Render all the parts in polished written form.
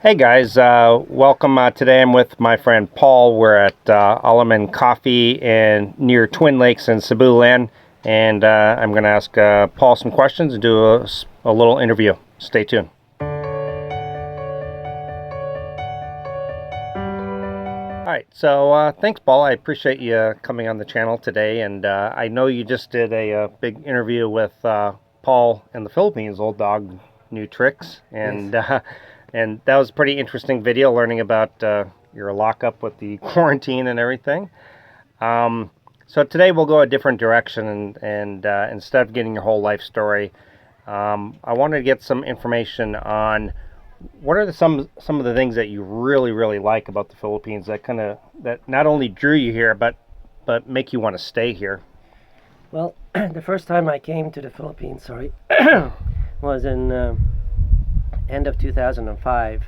Hey guys, welcome. Today I'm with my friend Paul. We're at Alaman Coffee near Twin Lakes in Cebu Land, and I'm going to ask Paul some questions and do a little interview. Stay tuned. All right, so thanks, Paul. I appreciate you coming on the channel today, and I know you just did a big interview with Paul in the Philippines, Old Dog New Tricks, and Yes. and that was a pretty interesting video, learning about your lockup with the quarantine and everything. So today we'll go a different direction, and instead of getting your whole life story, I wanted to get some information on what are some of the things that you really like about the Philippines that not only drew you here but make you want to stay here. Well, the first time I came to the Philippines, was in end of 2005,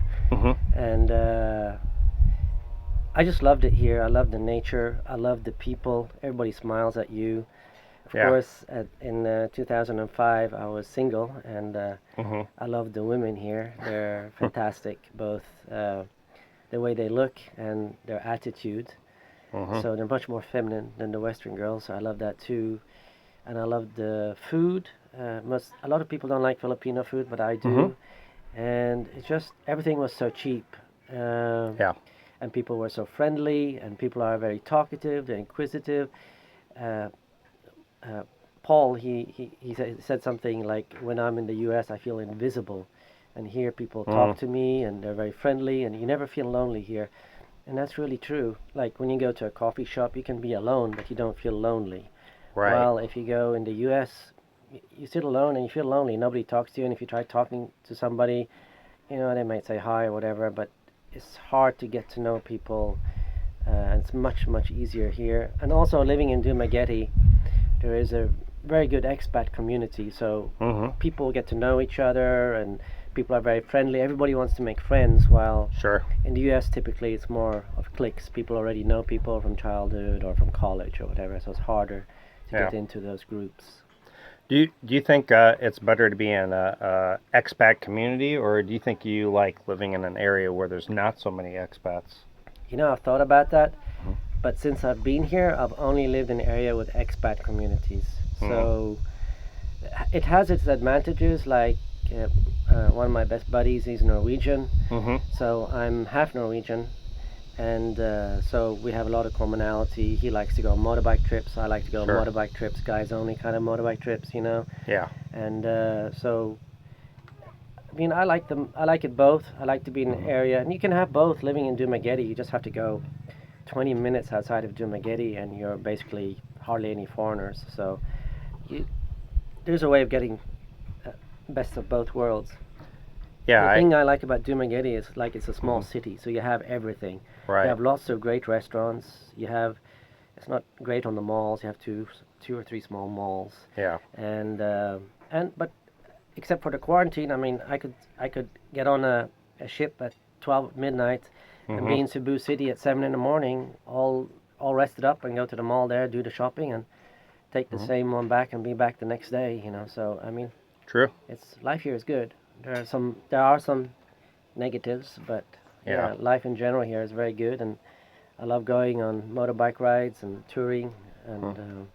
and I just loved it here. I loved the nature. I loved the people. Everybody smiles at you. Of course, in 2005, I was single, and I loved the women here. They're fantastic, both the way they look and their attitude. So they're much more feminine than the Western girls. So I love that too, and I love the food. A lot of people don't like Filipino food, but I do. And it's just everything was so cheap. And people were so friendly, and people are very talkative. They're inquisitive. Paul, he said something like, when I'm in the U.S., I feel invisible. And here people talk to me, and they're very friendly, and you never feel lonely here. And that's really true. Like when you go to a coffee shop, you can be alone, but you don't feel lonely. Right. While if you go in the U.S., you sit alone and you feel lonely. Nobody talks to you, and if you try talking to somebody, they might say hi or whatever, but it's hard to get to know people. And it's much easier here. And also living in Dumaguete, there is a very good expat community, so people get to know each other, and people are very friendly. Everybody wants to make friends, while in the US typically it's more of cliques. People already know people from childhood or from college or whatever, so it's harder to get into those groups. Do you think it's better to be in a expat community, or do you think you like living in an area where there's not so many expats? I've thought about that, but since I've been here, I've only lived in an area with expat communities. So it has its advantages, like one of my best buddies, he's Norwegian, so I'm half Norwegian, and so we have a lot of commonality. He likes to go on motorbike trips, I like to go on motorbike trips, guys only kind of motorbike trips, and so I like it both. I like to be in an area, and you can have both. Living in Dumaguete, you just have to go 20 minutes outside of Dumaguete, and you're basically hardly any foreigners. So there's a way of getting best of both worlds. The thing I like about Dumaguete is it's a small city, so you have everything. You have lots of great restaurants. It's not great on the malls. You have two or three small malls. But except for the quarantine, I could get on a ship at 12 midnight and be in Cebu City at 7 in the morning, all rested up, and go to the mall there, do the shopping, and take the same one back and be back the next day. So True. Life here is good. There are some negatives, but life in general here is very good, and I love going on motorbike rides and touring, and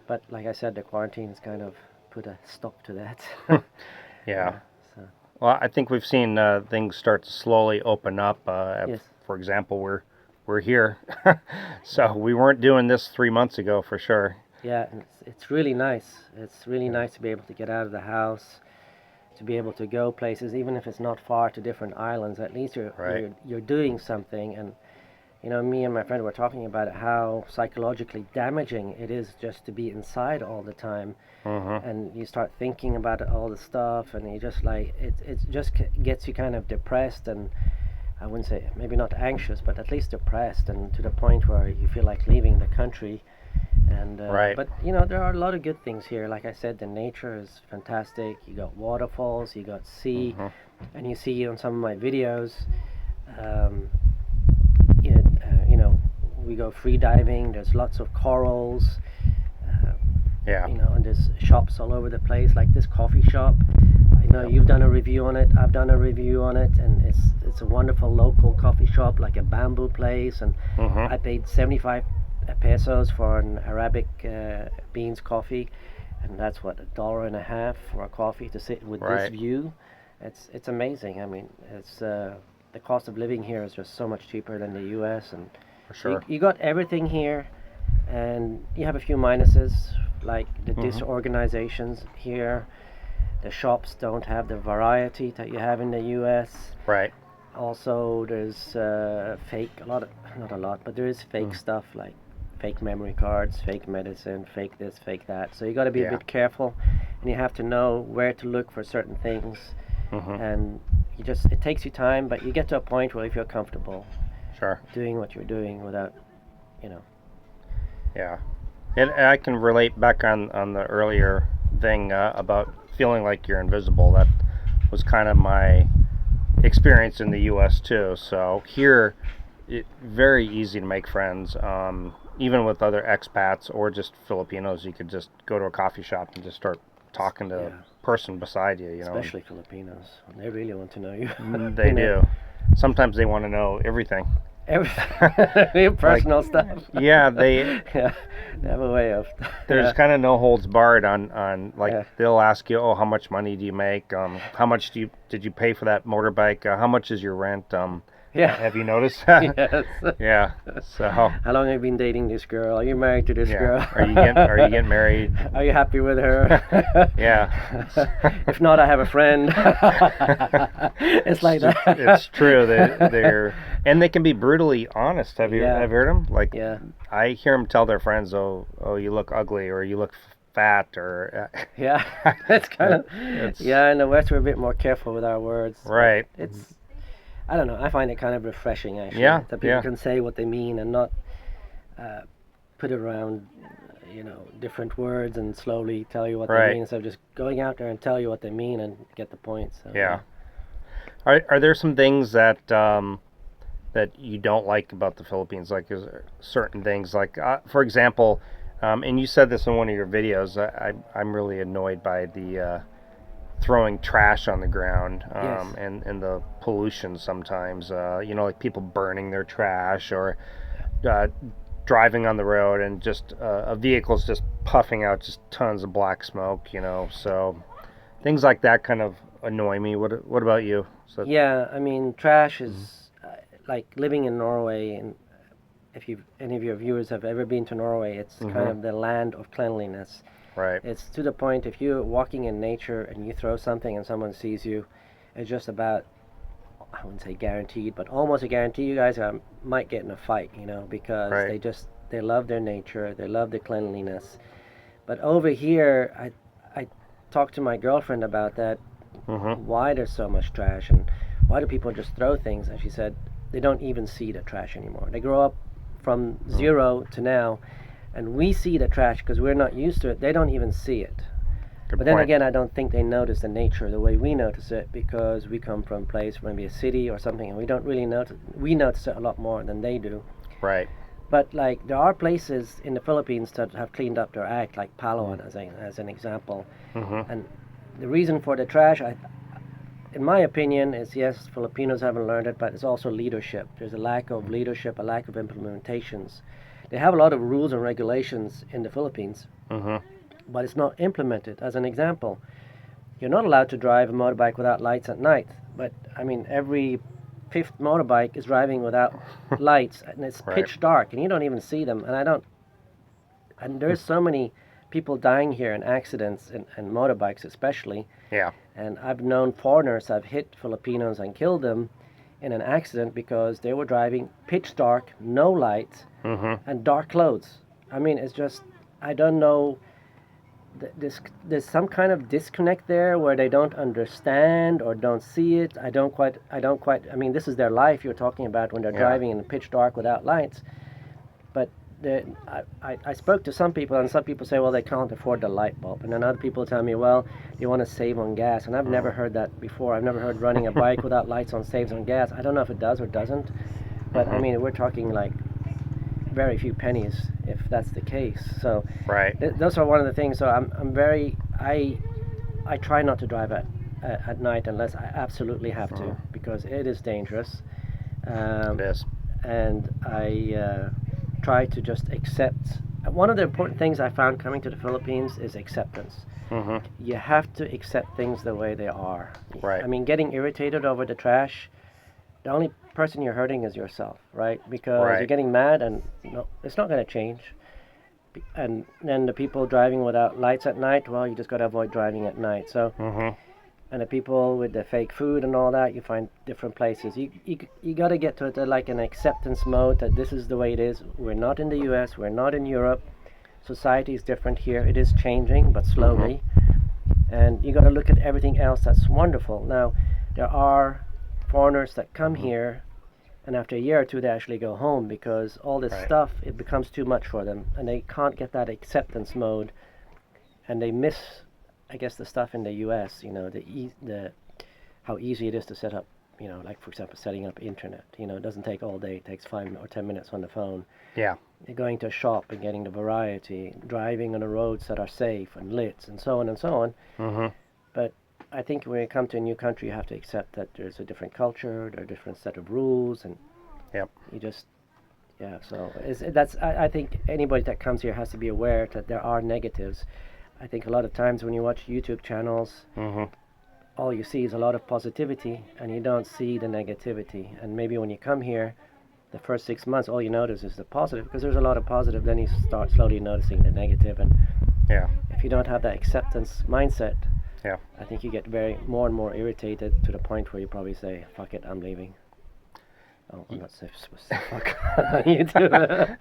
but like I said, the quarantine has kind of put a stop to that. So. Well, I think we've seen things start to slowly open up. Yes. For example, we're here, so we weren't doing this 3 months ago for sure. Yeah, it's really nice. It's really nice to be able to get out of the house, to be able to go places, even if it's not far, to different islands. At least you're doing something. And me and my friend were talking about how psychologically damaging it is just to be inside all the time. And you start thinking about all the stuff, and you just it just gets you kind of depressed, and I wouldn't say maybe not anxious, but at least depressed, and to the point where you feel like leaving the country. And but there are a lot of good things here. Like I said, the nature is fantastic. You got waterfalls, you got sea, and you see on some of my videos, we go free diving. There's lots of corals. And there's shops all over the place, like this coffee shop. I know, you've done a review on it. I've done a review on it, and it's a wonderful local coffee shop, like a bamboo place. And I paid 75 pesos for an Arabic beans coffee, and that's what, $1.50 for a coffee to sit with this view. It's amazing. I mean, it's the cost of living here is just so much cheaper than the U.S. and For sure. you got everything here, and you have a few minuses like the disorganizations here. The shops don't have the variety that you have in the U.S. Right. Also, there's fake, not a lot, but there is fake stuff like fake memory cards, fake medicine, fake this, fake that. So you got to be a bit careful, and you have to know where to look for certain things. And it takes you time, but you get to a point where you feel comfortable doing what you're doing without, Yeah. And I can relate back on the earlier thing about feeling like you're invisible. That was kind of my experience in the U.S. too. So here, very easy to make friends, even with other expats or just Filipinos. You could just go to a coffee shop and just start talking to a person beside you. Especially Filipinos, they really want to know you. They do. Sometimes they want to know everything. Everything, personal stuff. Yeah, they have a way of. There's kind of no holds barred on they'll ask you, oh, how much money do you make? How much did you pay for that motorbike? How much is your rent? Have you noticed that? Yes. Yeah. So. How long have you been dating this girl? Are you married to this girl? Are you getting married? Are you happy with her? Yeah. If not, I have a friend. It's like that. It's true. And they can be brutally honest. Have you heard them? Like, I hear them tell their friends, "Oh, you look ugly," or "You look fat," or. It's kind of. In the West we're a bit more careful with our words. Right. I don't know. I find it kind of refreshing, actually, that people can say what they mean and not put it around, different words and slowly tell you what they mean. So just going out there and tell you what they mean and get the point. So, Are there some things that that you don't like about the Philippines? Like, is there certain things, like, for example, and you said this in one of your videos. I'm really annoyed by the throwing trash on the ground, and the pollution sometimes, like people burning their trash, or driving on the road and just a vehicle's just puffing out just tons of black smoke, so things like that kind of annoy me. What about you? I mean, trash is like living in Norway, and if any of your viewers have ever been to Norway, it's kind of the land of cleanliness. Right. It's to the point, if you're walking in nature and you throw something and someone sees you, it's just about, I wouldn't say guaranteed, but almost a guarantee you guys might get in a fight, because they love their nature, they love the cleanliness. But over here, I talked to my girlfriend about that, why there's so much trash and why do people just throw things, and she said they don't even see the trash anymore. They grow up from zero to now, and we see the trash because we're not used to it. They don't even see it. But then again, I don't think they notice the nature the way we notice it, because we come from a place, maybe a city or something, and we don't really notice. We notice it a lot more than they do. Right. But like, there are places in the Philippines that have cleaned up their act, like Palawan as an example. And the reason for the trash, in my opinion, is yes, Filipinos haven't learned it, but it's also leadership. There's a lack of leadership, a lack of implementations. They have a lot of rules and regulations in the Philippines, but it's not implemented. As an example, you're not allowed to drive a motorbike without lights at night. But I mean, every fifth motorbike is driving without lights, and it's pitch dark, and you don't even see them. And there's so many people dying here in accidents, and motorbikes especially. Yeah. And I've known foreigners have hit Filipinos and killed them in an accident because they were driving pitch dark, no lights, and dark clothes. I mean, it's just, I don't know, there's some kind of disconnect there where they don't understand or don't see it. I don't quite, I mean, this is their life you're talking about when they're driving in the pitch dark without lights. But I spoke to some people, and some people say, well, they can't afford the light bulb. And then other people tell me, well, you want to save on gas. And I've never heard that before. I've never heard running a bike without lights on saves on gas. I don't know if it does or doesn't. But I mean, we're talking like very few pennies if that's the case. So those are one of the things. So I try not to drive at at night unless I absolutely have to, because it is dangerous. It is. And I try to just accept. One of the important things I found coming to the Philippines is acceptance. Mm-hmm. You have to accept things the way they are. Right. I mean, getting irritated over the trash, the only person you're hurting is yourself, right? Because Right. you're getting mad, and no, it's not going to change. And then the people driving without lights at night, well, you just got to avoid driving at night. So, Mm-hmm. and the people with the fake food and all that, you find different places. You got to get to it like an acceptance mode that this is the way it is. We're not in the U.S. We're not in Europe. Society is different here. It is changing, but slowly. And you got to look at everything else that's wonderful. Now, there are foreigners that come here, and after a year or two, they actually go home because all this Right. stuff, it becomes too much for them, and they can't get that acceptance mode, and they miss, I guess, the stuff in the U.S. You know, the how easy it is to set up. You know, like for example, setting up internet. You know, it doesn't take all day. It takes 5 or 10 minutes on the phone. Yeah. Going to a shop and getting the variety, driving on the roads that are safe and lit, and so on and so on. Mm-hmm. But I think when you come to a new country, you have to accept that there's a different culture, there are different set of rules, and Yep. you just, yeah. So that's I think anybody that comes here has to be aware that there are negatives. I think a lot of times when you watch YouTube channels, Mm-hmm. all you see is a lot of positivity, and you don't see the negativity. And maybe when you come here, the first 6 months, all you notice is the positive, because there's a lot of positive. Then you start slowly noticing the negative, and Yeah. if you don't have that acceptance mindset, Yeah. I think you get more and more irritated to the point where you probably say, "Fuck it, I'm leaving." Oh, I'm not supposed to say fuck on YouTube.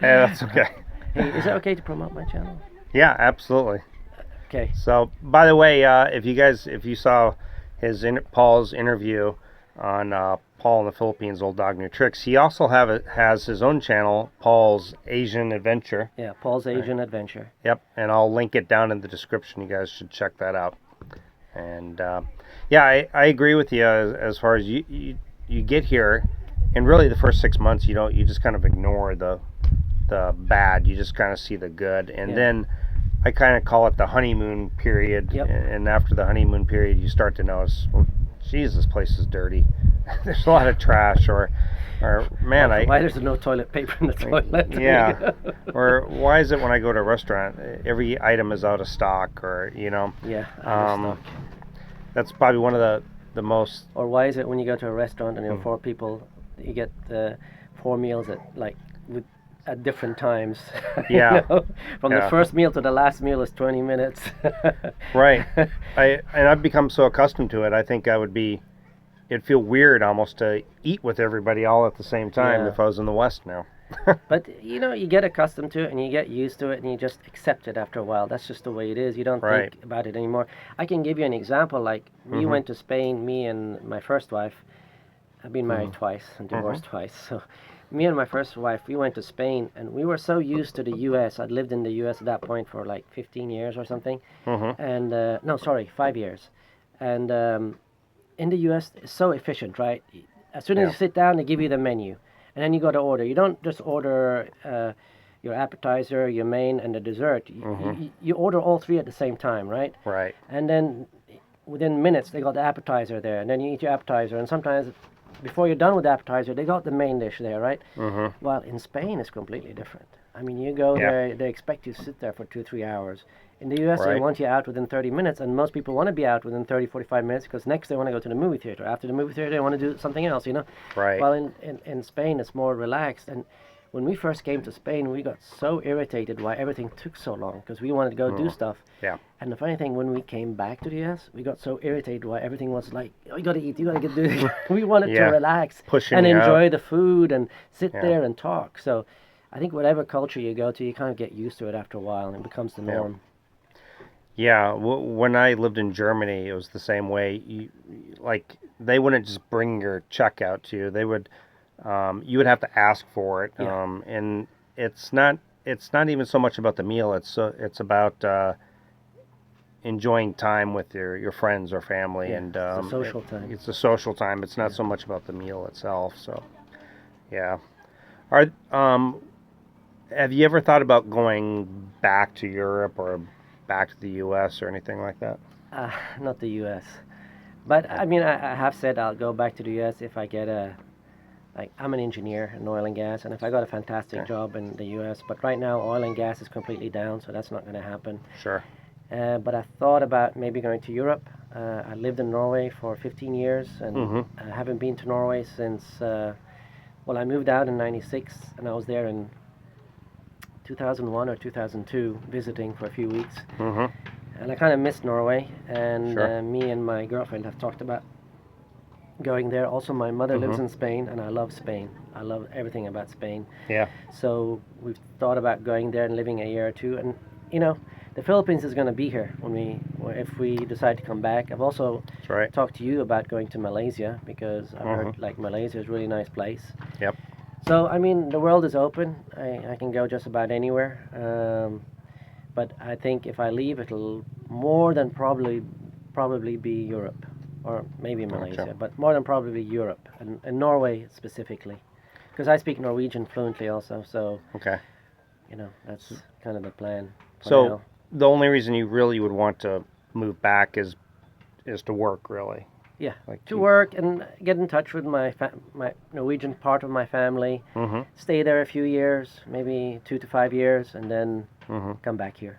Yeah, that's okay. Hey, is it okay to promote my channel? Yeah, absolutely. Okay. So, by the way, if you saw Paul's interview on Paul in the Philippines, Old Dog New Tricks, he also has his own channel, Paul's Asian Adventure. Yeah, Paul's Asian Adventure. Yep, and I'll link it down in the description. You guys should check that out. And yeah, I agree with you as far as you get here, and really the first 6 months you just kind of ignore the bad. You just kind of see the good, and Yeah. then I kind of call it the honeymoon period. Yep. And after the honeymoon period, you start to notice, well, geez, this place is dirty. There's a lot of trash, or man, Why there's no toilet paper in the toilet? yeah, or why is it when I go to a restaurant, every item is out of stock, or Yeah, out of stock. that's probably one of the most. Or why is it when you go to a restaurant and there are 4 people, you get 4 meals at different times? Yeah. From Yeah. the first meal to the last meal is 20 minutes. Right. I've become so accustomed to it. I think it'd feel weird almost to eat with everybody all at the same time Yeah. if I was in the West now. But you get accustomed to it and you get used to it and you just accept it after a while. That's just the way it is. You don't Right. think about it anymore. I can give you an example. Like we Mhm. went to Spain, me and my first wife. I've been married twice and divorced twice. So me and my first wife, we went to Spain, and we were so used to the U.S. I'd lived in the U.S. at that point for like 15 years or something. Mm-hmm. And no, sorry, 5 years. And in the U.S., it's so efficient, right? As soon as Yeah. you sit down, they give you the menu, and then you go to order. You don't just order your appetizer, your main, and the dessert. You order all 3 at the same time, right? Right. And then within minutes, they got the appetizer there, and then you eat your appetizer, and sometimes before you're done with the appetizer, they got the main dish there, right? Mm-hmm. Well, in Spain, it's completely different. I mean, you go Yeah. there, they expect you to sit there for 2-3 hours. In the U.S., they Right. want you out within 30 minutes, and most people want to be out within 30-45 minutes because next they want to go to the movie theater. After the movie theater, they want to do something else, Right. Well, in Spain, it's more relaxed. And when we first came to Spain, we got so irritated why everything took so long because we wanted to go do stuff. Yeah. And the funny thing, when we came back to the U.S., we got so irritated why everything was like, oh, you got to eat, you got to get do. We wanted Yeah. to relax Pushing and you enjoy out. the food and sit Yeah. there and talk. So I think whatever culture you go to, you kind of get used to it after a while, and it becomes the Yeah. norm. Yeah, when I lived in Germany, it was the same way. Like they wouldn't just bring your check out to you. They would, you would have to ask for it. Yeah. And it's not even so much about the meal. It's about enjoying time with your friends or family, Yeah, and it's a social time. It's a social time. It's not so much about the meal itself. So, yeah. Are have you ever thought about going back to Europe or back to the U.S. or anything like that? Not the U.S. But I mean, I have said I'll go back to the U.S. if I get a, like, I'm an engineer in oil and gas, and if I got a fantastic Okay. job in the U.S. But right now, oil and gas is completely down, so that's not going to happen. Sure. But I thought about maybe going to Europe. I lived in Norway for 15 years, and Mm-hmm. I haven't been to Norway since. Well, I moved out in '96, and I was there in 2001 or 2002 visiting for a few weeks, Mm-hmm. and I kind of missed Norway. And Sure. me and my girlfriend have talked about going there. Also, my mother lives Mm-hmm. in Spain, and I love Spain. I love everything about Spain. Yeah. So we've thought about going there and living a year or two. And you know, the Philippines is going to be here if we decide to come back. I've also That's right. talked to you about going to Malaysia because I've heard Mm-hmm. like Malaysia is a really nice place. Yep. So I mean, the world is open. I can go just about anywhere. But I think if I leave, it'll more than probably be Europe or maybe Malaysia, Gotcha. but more than probably Europe and Norway specifically, because I speak Norwegian fluently also. So Okay. that's kind of the plan for So now. the only reason you really would want to move back is to work, really. Yeah, Like to you. work and get in touch with my Norwegian part of my family, Mm-hmm. stay there a few years, maybe 2 to 5 years, and then Mm-hmm. come back here.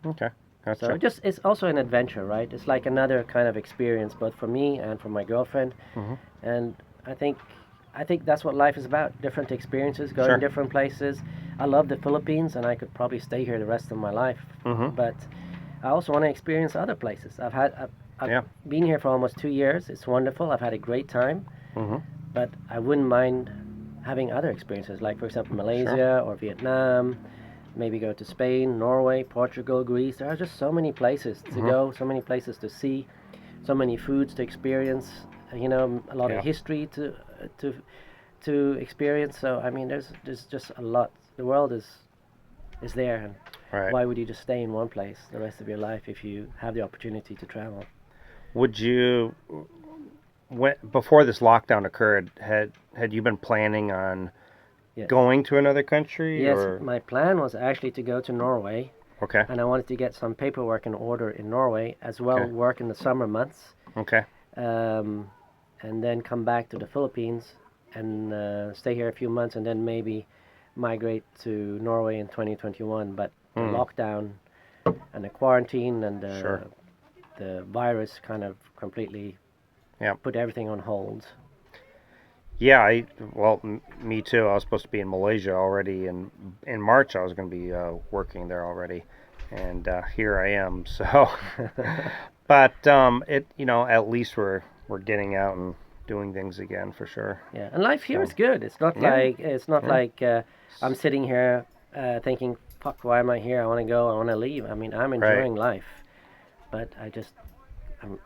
Okay. So Gotcha. it's also an adventure, right? It's like another kind of experience, both for me and for my girlfriend. Mm-hmm. And I think I think that's what life is about: different experiences, going Sure. different places. I love the Philippines, and I could probably stay here the rest of my life. Mm-hmm. But I also want to experience other places. I've Yeah. been here for almost 2 years. It's wonderful. I've had a great time, Mm-hmm. but I wouldn't mind having other experiences, like for example Sure. Malaysia or Vietnam. Maybe go to Spain, Norway, Portugal, Greece. There are just so many places to Mm-hmm. go, so many places to see, so many foods to experience. A lot Yeah. of history to to experience. So I mean, there's just a lot. The world is there, and Right. why would you just stay in one place the rest of your life if you have the opportunity to travel? Would you, when before this lockdown occurred, had you been planning on Yes. going to another country Yes, or? my plan was actually to go to Norway, Okay. and I wanted to get some paperwork in order in Norway as well. Okay. Work in the summer months. Okay. Um, and then come back to the Philippines and stay here a few months, and then maybe migrate to Norway in 2021. But the Hmm. lockdown and the quarantine and Sure. the virus kind of completely Yeah. put everything on hold. Yeah. Well, me too. I was supposed to be in Malaysia already, and in March I was going to be working there already, and here I am. So, but at least we're getting out and doing things again for sure. Yeah, and life here So, is good. It's not yeah. like Yeah. I'm sitting here thinking, "Fuck, why am I here? I want to go. I want to leave." I mean, I'm Right. enjoying life, but I'm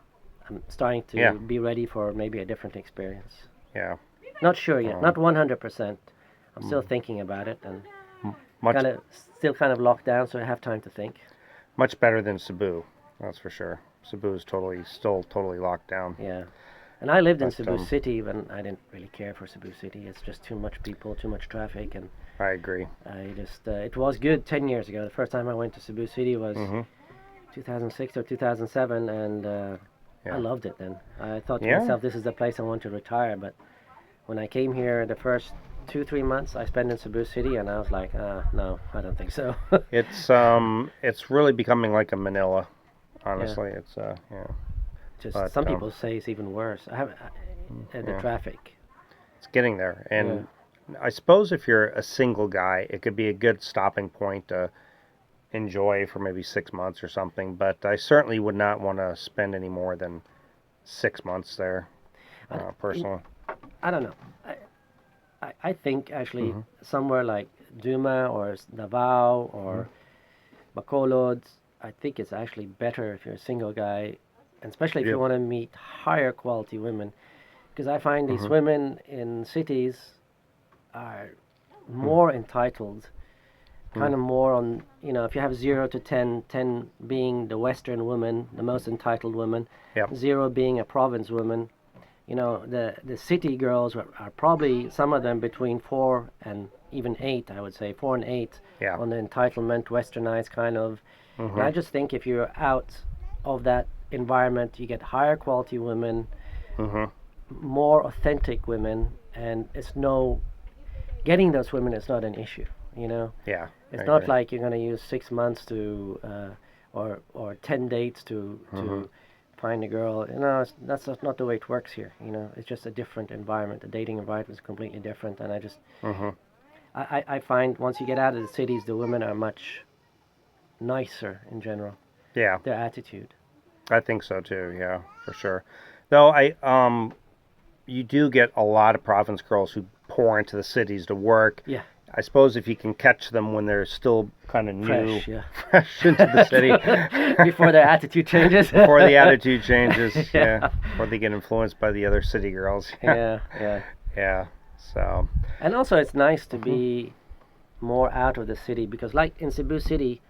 I'm starting to Yeah. be ready for maybe a different experience. Yeah. Not sure yet. Um, Not 100%. I'm still mm, thinking about it and much kind of still kind of locked down, so I have time to think. much better than Cebu, that's for sure. Cebu is still totally locked down. Yeah. And I lived in But Cebu City, but I didn't really care for Cebu City. It's just too much people, too much traffic, and I agree. I just it was good 10 years ago. The first time I went to Cebu City was Mm-hmm. 2006 or 2007, and Yeah. I loved it then. I thought to Yeah. myself, this is the place I want to retire. But when I came here, the first 2 3 months I spent in Cebu City, and I was like, no, I don't think so. It's really becoming like a Manila. Honestly, it's yeah. Just But some people say it's even worse. The yeah. traffic. It's getting there, and I suppose if you're a single guy, it could be a good stopping point to enjoy for maybe 6 months or something. But I certainly would not want to spend any more than 6 months there, personally. I don't know. I think actually Mm-hmm. somewhere like Duma or Davao or Bacolod, I think it's actually better if you're a single guy, and especially if you Yeah. want to meet higher quality women. Because I find these Mm-hmm. women in cities are more entitled, kind of more on, if you have 0 to 10, 10 being the Western woman, the most entitled woman, Yep. 0 being a province woman. The city girls are probably, some of them, between 4 and even 8, I would say 4 and 8 Yeah. on the entitlement, westernized kind of. And I Mm-hmm. just think if you're out of that environment. You get higher quality women, Mm-hmm. more authentic women, and getting those women is not an issue. You know, Yeah. it's I not agree. like you're going to use 6 months to or 10 dates to Mm-hmm. find a girl. You know, that's not the way it works here. You know, it's just a different environment. The dating environment is completely different, and Mm-hmm. I find once you get out of the cities, the women are much nicer in general. Yeah. Their attitude. I think so too. Yeah, for sure. Though you do get a lot of province girls who pour into the cities to work. Yeah, I suppose if you can catch them when they're still kind of new, fresh. Yeah, fresh into the city, before their attitude changes. before the attitude changes, Yeah. yeah, before they get influenced by the other city girls. Yeah, yeah. Yeah. So. And also, it's nice to Mhm. be more out of the city because, like in Cebu City,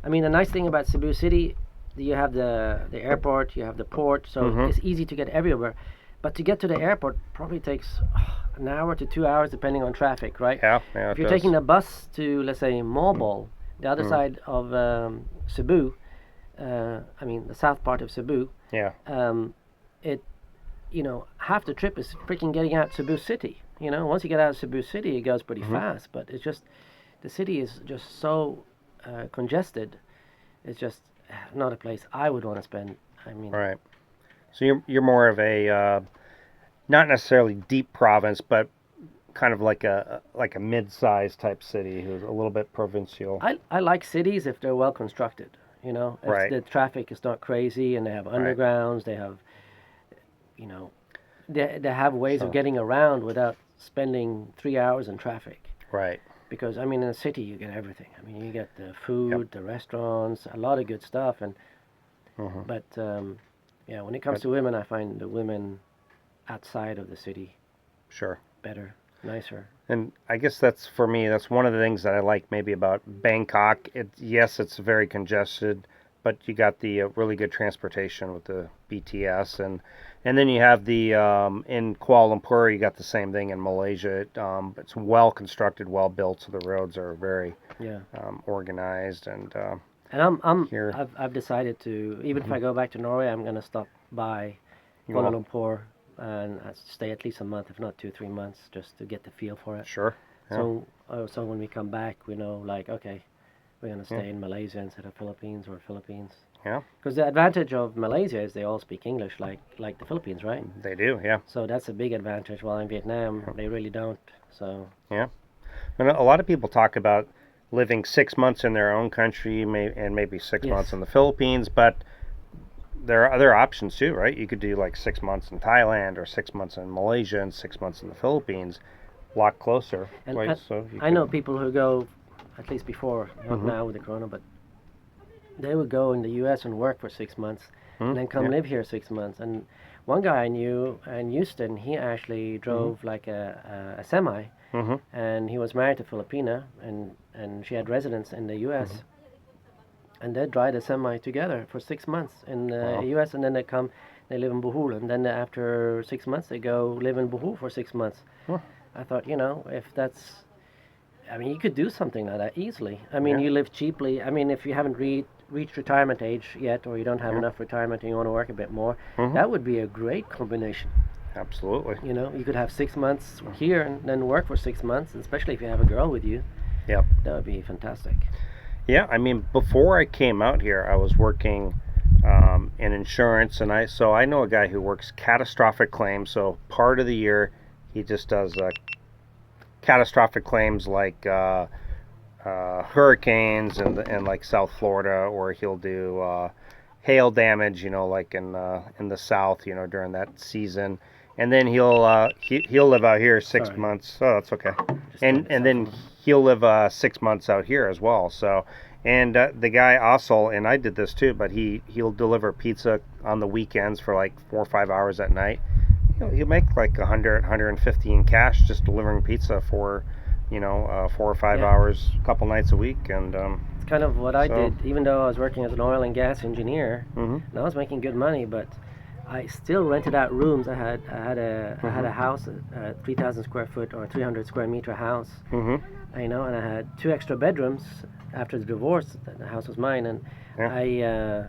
I mean, the nice thing about Cebu City, you have the airport, you have the port, so Mhm. it's easy to get everywhere. But to get to the airport probably takes an hour to 2 hours depending on traffic, right? Yeah. Yeah. If It you're does. taking the bus to, let's say, Mobile, the other Mm. side of Cebu, I mean, the south part of Cebu, Yeah. it, half the trip is freaking getting out Cebu City. You know, once you get out of Cebu City, it goes pretty Mhm. fast, but it's just, the city is just so congested. It's just not a place I would want to spend. I mean, Right. So you're more of a not necessarily deep province, but kind of like a mid-sized type city who's a little bit provincial. I like cities if they're well constructed. You know, if Right. the traffic is not crazy and they have Right. undergrounds, they have, you know, they have ways of So. getting around without spending 3 hours in traffic. Right. Because I mean, in a city you get everything. I mean, you get the Yep. food, the restaurants, a lot of good stuff, and Mhm. but yeah, when it comes But to women, I find the women outside of the city sure. better, nicer. And I guess that's for me. That's one of the things that I like maybe about Bangkok. Yes, it's very congested, but you got the really good transportation with the BTS, and then you have the in Kuala Lumpur. You got the same thing in Malaysia. It's well constructed, well built, so the roads are very Yeah. organized. And And here, I've decided to, even if Mhm. I go back to Norway, I'm gonna stop by you Kuala will Lumpur and stay at least a month, if not 2 3 months, just to get the feel for it. sure, yeah, So when we come back, we know, like, okay, we're gonna yeah, stay in Malaysia instead of Philippines, or Philippines. yeah, Because the advantage of Malaysia is they all speak English, like the Philippines, right? they do, yeah, So that's a big advantage. While in Vietnam, yeah. they really don't. So Yeah. And a lot of people talk about living 6 months in their own country, and maybe 6 months yes, in the Philippines, but there are other options too, right? You could do like 6 months in Thailand or 6 months in Malaysia and 6 months in the Philippines, a lot closer, and right? So you I know could. people who go, at least before, not Mm-hmm. now with the corona, but they would go in the U.S. and work for 6 months, and then come Yeah. live here 6 months. And one guy I knew in Houston, he actually Mm-hmm. drove like a semi, Mm-hmm. and he was married to Filipina, and she had residence in the U.S. Mm-hmm. And they drive a semi together for 6 months in the Wow. U.S. and then they live in Bohol, and then after 6 months they go live in Bohol for 6 months. Huh. I thought, if that's, I mean, you could do something like that easily. I mean, Yeah. you live cheaply. I mean, if you haven't reached retirement age yet, or you don't have Yeah. enough retirement and you want to work a bit more, Mm-hmm. that would be a great combination. Absolutely. You could have 6 months here and then work for 6 months, especially if you have a girl with you. Yep. That would be fantastic. Yeah. I mean, before I came out here, I was working in insurance, and I know a guy who works catastrophic claims. So part of the year, he just does catastrophic claims like hurricanes and like South Florida, or he'll do hail damage, like in the South, during that season. And then he'll live out here six Sorry. months. Oh, that's okay. Just turn And this then off. he'll live 6 months out here as well. So, and the guy also, and I did this too, but he'll deliver pizza on the weekends for like 4 or 5 hours at night. He'll make like 150 in cash just delivering pizza for 4 or 5 hours, a couple nights a week. And It's kind of what I so. did, even though I was working as an oil and gas engineer, Mhm. and I was making good money, but I still rented out rooms. I had a house, a 3,000 square foot or 300 square meter house, Mhm. and I had two extra bedrooms after the divorce. The house was mine, and Yeah.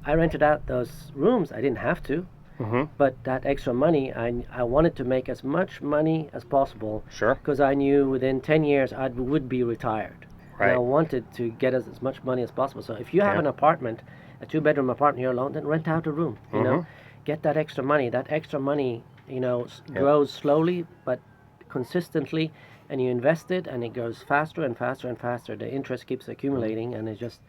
I rented out those rooms. I didn't have to, Mm-hmm. but that extra money, I wanted to make as much money as possible Sure. because I knew within 10 years I would be retired. And I Right. wanted to get as much money as possible. So if you have Yeah. an apartment, a two-bedroom apartment you're alone, then rent out a room, Mm-hmm. Get that extra money. That extra money, Yep. grows slowly but consistently, and you invest it and it goes faster and faster and faster. The interest keeps accumulating, and it's just,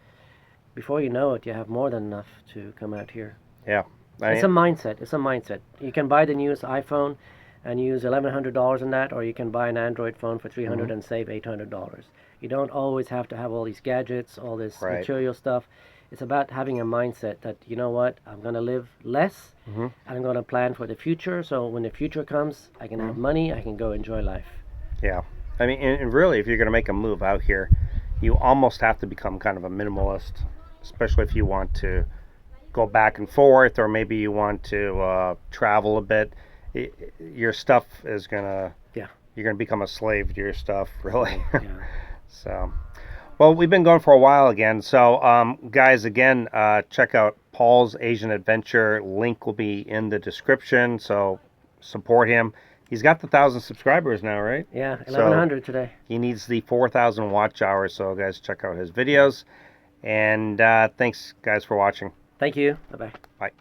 before you know it, you have more than enough to come out here. Yeah. It's a mindset. It's a mindset. You can buy the newest iPhone and use $1,100 in that, or you can buy an Android phone for 300 and save $800. You don't always have to have all these gadgets, all this Right. material stuff. It's about having a mindset that, you know what, I'm going to live less Mm-hmm. and I'm going to plan for the future. So when the future comes, I can have money, I can go enjoy life. Yeah. I mean, and really, if you're going to make a move out here, you almost have to become kind of a minimalist, especially if you want to go back and forth, or maybe you want to travel a bit. Your stuff is gonna, Yeah. you're gonna become a slave to your stuff, really. Yeah. So, well, we've been going for a while again. So, guys, again, check out Paul's Asian Adventure. Link will be in the description. So, support him. He's got the 1,000 subscribers now, right? Yeah, So 1,100 today. he needs the 4,000 watch hours. So, guys, check out his videos. And thanks, guys, for watching. Thank you. Bye-bye. Bye.